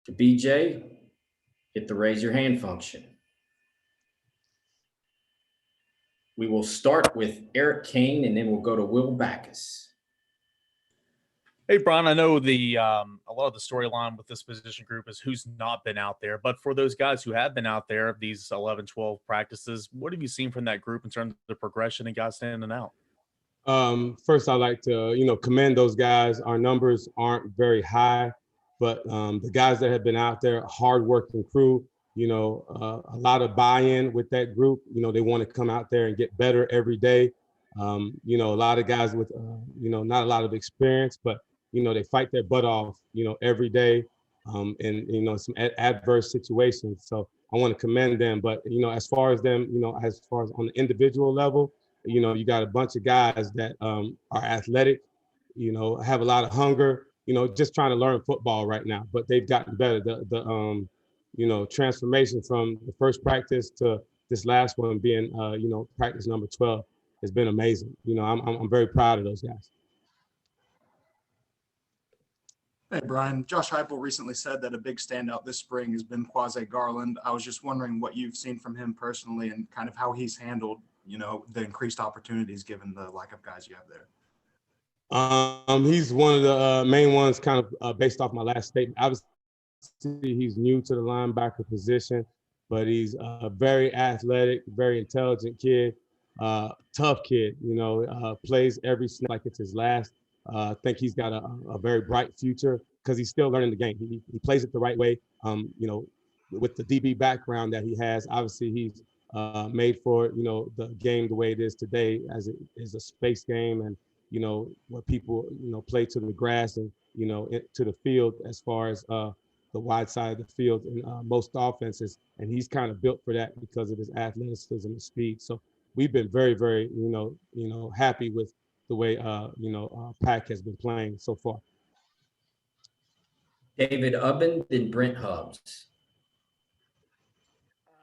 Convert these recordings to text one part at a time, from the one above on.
To BJ, hit the raise your hand function. We will start with Eric Kane, and then we'll go to Will Backus. Hey, Brian, I know a lot of the storyline with this position group is who's not been out there. But for those guys who have been out there, these 11, 12 practices, what have you seen from that group in terms of the progression and guys standing out? First, I'd like to, commend those guys. Our numbers aren't very high, but the guys that have been out there, hardworking crew, a lot of buy-in with that group. They want to come out there and get better every day. A lot of guys with, not a lot of experience, but, they fight their butt off, every day in, some adverse situations. So I want to commend them. But, as far as them, as far as on the individual level, you got a bunch of guys that are athletic, have a lot of hunger, just trying to learn football right now, but they've gotten better. The transformation from the first practice to this last one being, practice number 12 has been amazing. I'm very proud of those guys. Hey, Brian. Josh Heupel recently said that a big standout this spring has been Quale Garland. I was just wondering what you've seen from him personally and kind of how he's handled, the increased opportunities given the lack of guys you have there. He's one of the main ones, kind of based off my last statement. Obviously, he's new to the linebacker position, but he's a very athletic, very intelligent kid, tough kid, plays every snap like it's his last. I think he's got a very bright future because he's still learning the game. He plays it the right way. With the DB background that he has, obviously he's made for, the game the way it is today, as it is a space game and, where people, play to the grass and, to the field as far as the wide side of the field in most offenses. And he's kind of built for that because of his athleticism and speed. So we've been very, very, happy with the way, Pack has been playing so far. David Ubben, then Brent Hubbs.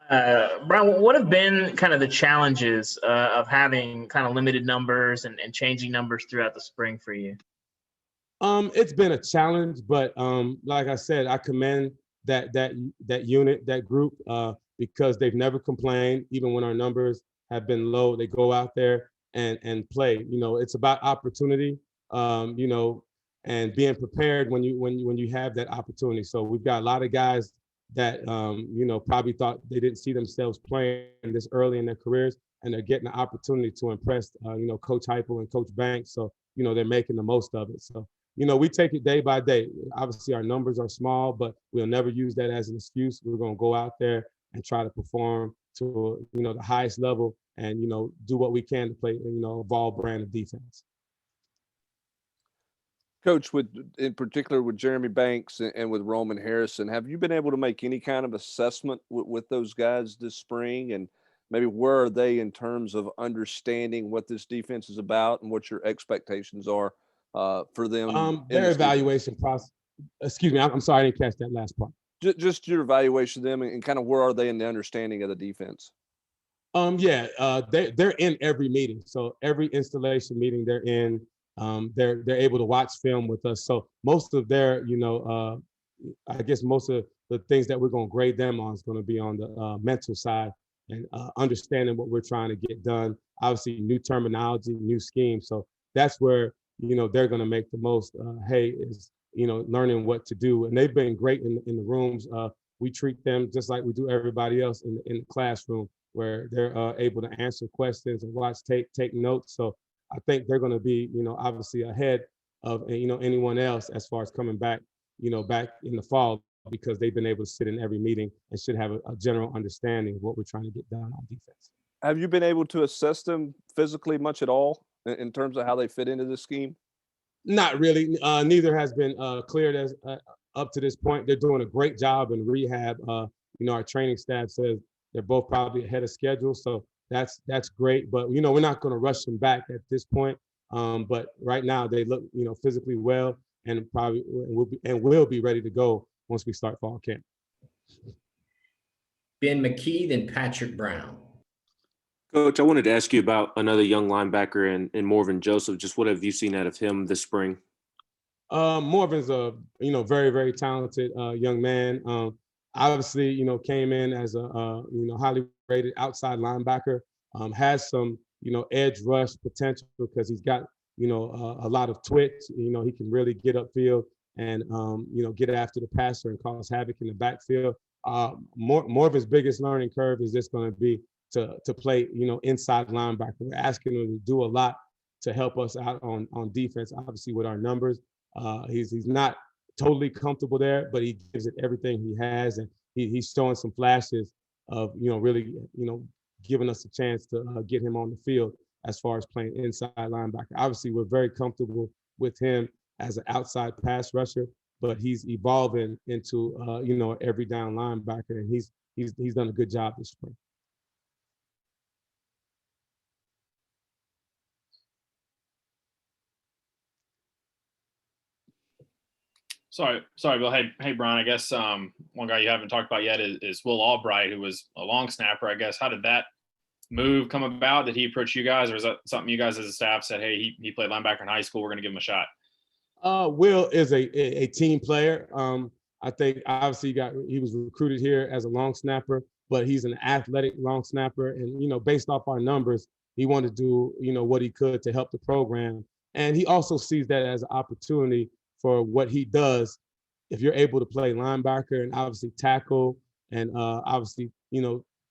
Brian, what have been kind of the challenges of having kind of limited numbers and changing numbers throughout the spring for you? It's been a challenge, but like I said, I commend that unit, that group, because they've never complained. Even when our numbers have been low, they go out there and play. It's about opportunity, and being prepared when you have that opportunity. So we've got a lot of guys that probably thought they didn't see themselves playing this early in their careers, and they're getting the opportunity to impress Coach Heupel and Coach Banks. So they're making the most of it. So we take it day by day. Obviously our numbers are small, but we'll never use that as an excuse. We're going to go out there and try to perform to the highest level and do what we can to play a Vol brand of defense. Coach, in particular with Jeremy Banks and with Roman Harrison, have you been able to make any kind of assessment with those guys this spring? And maybe where are they in terms of understanding what this defense is about and what your expectations are for them? Their evaluation process. Excuse me, I'm sorry, I didn't catch that last part. Just your evaluation of them and kind of where are they in the understanding of the defense? They're in every meeting. So every installation meeting they're in. They're able to watch film with us. So most of their, I guess most of the things that we're going to grade them on is going to be on the mental side and understanding what we're trying to get done. Obviously, new terminology, new scheme. So that's where, they're going to make the most hay is, learning what to do. And they've been great in the rooms. We treat them just like we do everybody else in the classroom, where they're able to answer questions and watch, take notes. So I think they're going to be, obviously ahead of, anyone else as far as coming back, back in the fall, because they've been able to sit in every meeting and should have a general understanding of what we're trying to get done on defense. Have you been able to assess them physically much at all in terms of how they fit into the scheme? Not really. Neither has been cleared as up to this point. They're doing a great job in rehab. Our training staff says they're both probably ahead of schedule. So that's great, but we're not going to rush them back at this point. But right now they look, physically well, and probably will be ready to go once we start fall camp. Ben McKee, then Patrick Brown. Coach, I wanted to ask you about another young linebacker and Morven Joseph. Just what have you seen out of him this spring? Morvin's a very very talented young man. Obviously, came in as a highly rated outside linebacker. Has some edge rush potential because he's got a lot of twitch. He can really get upfield and get after the passer and cause havoc in the backfield. More of his biggest learning curve is just going to be to play inside linebacker. We're asking him to do a lot to help us out on defense. Obviously, with our numbers, he's not totally comfortable there, but he gives it everything he has, and he's showing some flashes of really giving us a chance to get him on the field as far as playing inside linebacker. Obviously, we're very comfortable with him as an outside pass rusher, but he's evolving into an every down linebacker, and he's done a good job this spring. Sorry, Bill. Hey, Brian. I guess one guy you haven't talked about yet is Will Albright, who was a long snapper. I guess how did that move come about? Did he approach you guys, or is that something you guys as a staff said, hey, he played linebacker in high school, we're going to give him a shot? Will is a team player. I think obviously he was recruited here as a long snapper, but he's an athletic long snapper, and based off our numbers, he wanted to do what he could to help the program, and he also sees that as an opportunity for what he does. If you're able to play linebacker and obviously tackle and obviously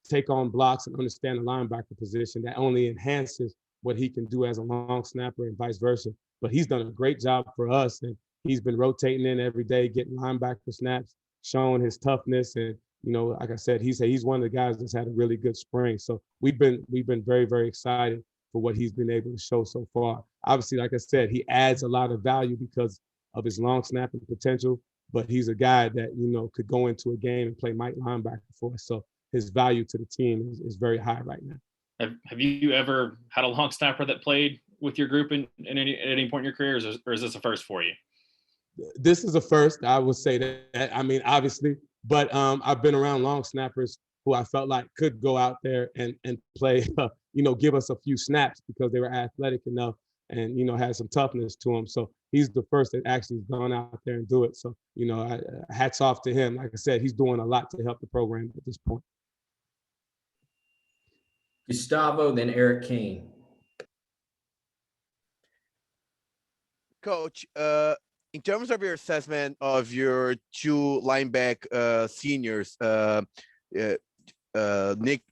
take on blocks and understand the linebacker position, that only enhances what he can do as a long snapper and vice versa. But he's done a great job for us, and he's been rotating in every day, getting linebacker snaps, showing his toughness, and like I said, he's one of the guys that's had a really good spring. So we've been very very excited for what he's been able to show so far. Obviously, like I said, he adds a lot of value because of his long snapping potential, but he's a guy that could go into a game and play Mike linebacker for us. So his value to the team is very high right now. Have you ever had a long snapper that played with your group at any point in your career, or is this a first for you? This is a first, I would say that. I mean, obviously, but I've been around long snappers who I felt like could go out there and play, give us a few snaps because they were athletic enough and had some toughness to them. So he's the first that actually has gone out there and do it. So hats off to him. Like I said, he's doing a lot to help the program at this point. Gustavo, then Eric Kane. Coach, in terms of your assessment of your two linebacker seniors,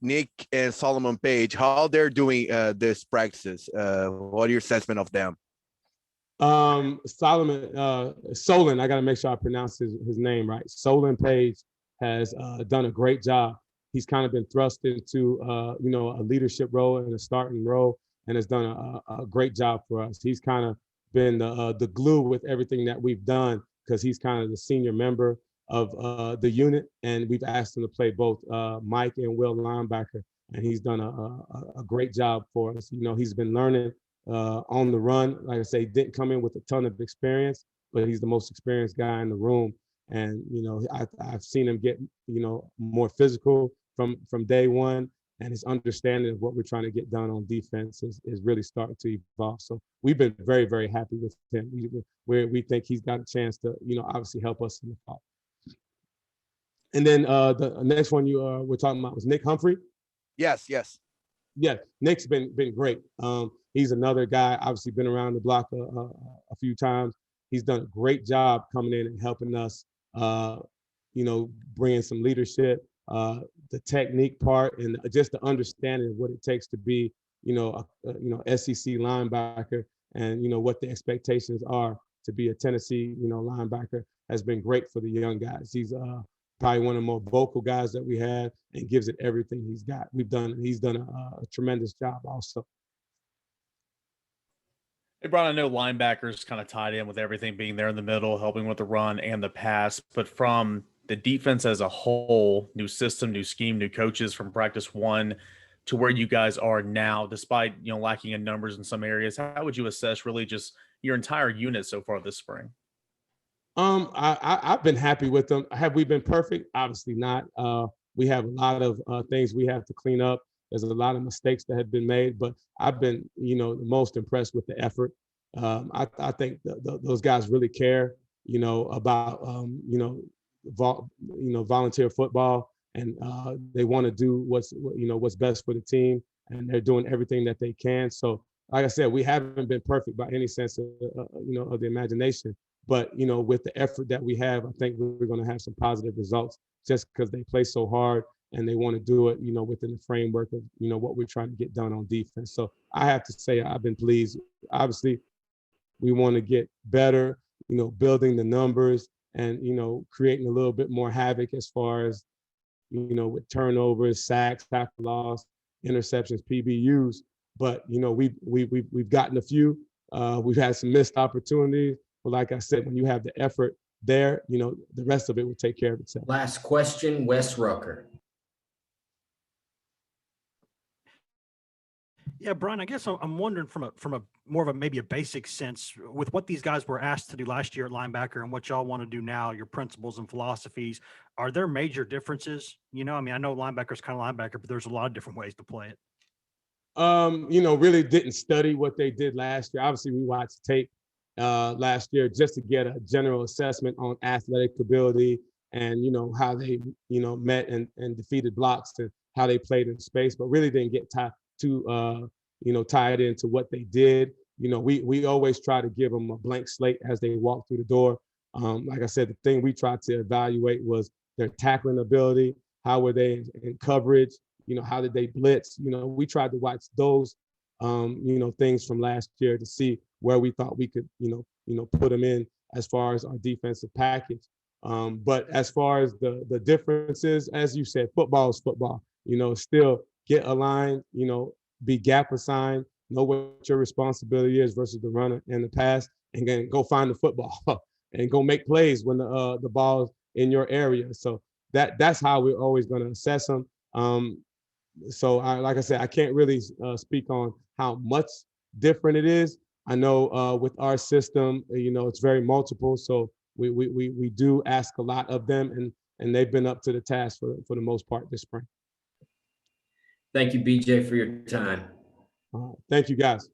Nick and Solomon Page, how they're doing this practices? What are your assessment of them? Solomon, Solon, I got to make sure I pronounce his name right. Solon Page has done a great job. He's kind of been thrust into, a leadership role and a starting role, and has done a great job for us. He's kind of been the glue with everything that we've done because he's kind of the senior member of the unit, and we've asked him to play both Mike and Will linebacker, and he's done a great job for us. He's been learning on the run. Like I say, he didn't come in with a ton of experience, but he's the most experienced guy in the room. And I've seen him get more physical from day one, and his understanding of what we're trying to get done on defense is really starting to evolve. So we've been very very happy with him. We think he's got a chance to obviously help us in the fall. And then the next one you were talking about was Nick Humphrey. Yes. Yeah, Nick's been great. He's another guy, obviously been around the block a few times. He's done a great job coming in and helping us, bringing some leadership, the technique part, and just the understanding of what it takes to be, SEC linebacker, and what the expectations are to be a Tennessee, linebacker has been great for the young guys. He's probably one of the more vocal guys that we have, and gives it everything he's got. He's done a tremendous job also. Hey, Brian, I know linebackers kind of tied in with everything being there in the middle, helping with the run and the pass, but from the defense as a whole, new system, new scheme, new coaches from practice one to where you guys are now, despite, lacking in numbers in some areas, how would you assess really just your entire unit so far this spring? I've been happy with them. Have we been perfect? Obviously not. We have a lot of things we have to clean up. There's a lot of mistakes that have been made, but I've been, the most impressed with the effort. I think those guys really care, about, volunteer football, and they want to do what's best for the team, and they're doing everything that they can. So, like I said, we haven't been perfect by any sense of, of the imagination, but, with the effort that we have, I think we're going to have some positive results just because they play so hard and they want to do it, within the framework of, what we're trying to get done on defense. So I have to say I've been pleased. Obviously, we want to get better, building the numbers and, creating a little bit more havoc as far as, with turnovers, sacks, tackle loss, interceptions, PBUs. But, we've gotten a few. We've had some missed opportunities. But like I said, when you have the effort there, the rest of it will take care of itself. Last question, Wes Rucker. Yeah, Brian, I guess I'm wondering from a more of a maybe a basic sense with what these guys were asked to do last year at linebacker and what y'all want to do now, your principles and philosophies, are there major differences? I know linebacker's kind of linebacker, but there's a lot of different ways to play it. Really didn't study what they did last year. Obviously, we watched tape last year just to get a general assessment on athletic ability and, how they, met and defeated blocks and how they played in space, but really didn't get tied into what they did. We always try to give them a blank slate as they walk through the door. Like I said, the thing we tried to evaluate was their tackling ability. How were they in coverage? How did they blitz? We tried to watch those, things from last year to see where we thought we could, put them in as far as our defensive package. But as far as the differences, as you said, football is football. Still get aligned, be gap assigned, know what your responsibility is versus the runner and the pass, and then go find the football and go make plays when the ball's in your area. So that's how we're always going to assess them. So like I said, I can't really speak on how much different it is. I know with our system, it's very multiple. So we do ask a lot of them, and they've been up to the task for the most part this spring. Thank you, BJ, for your time. Thank you, guys.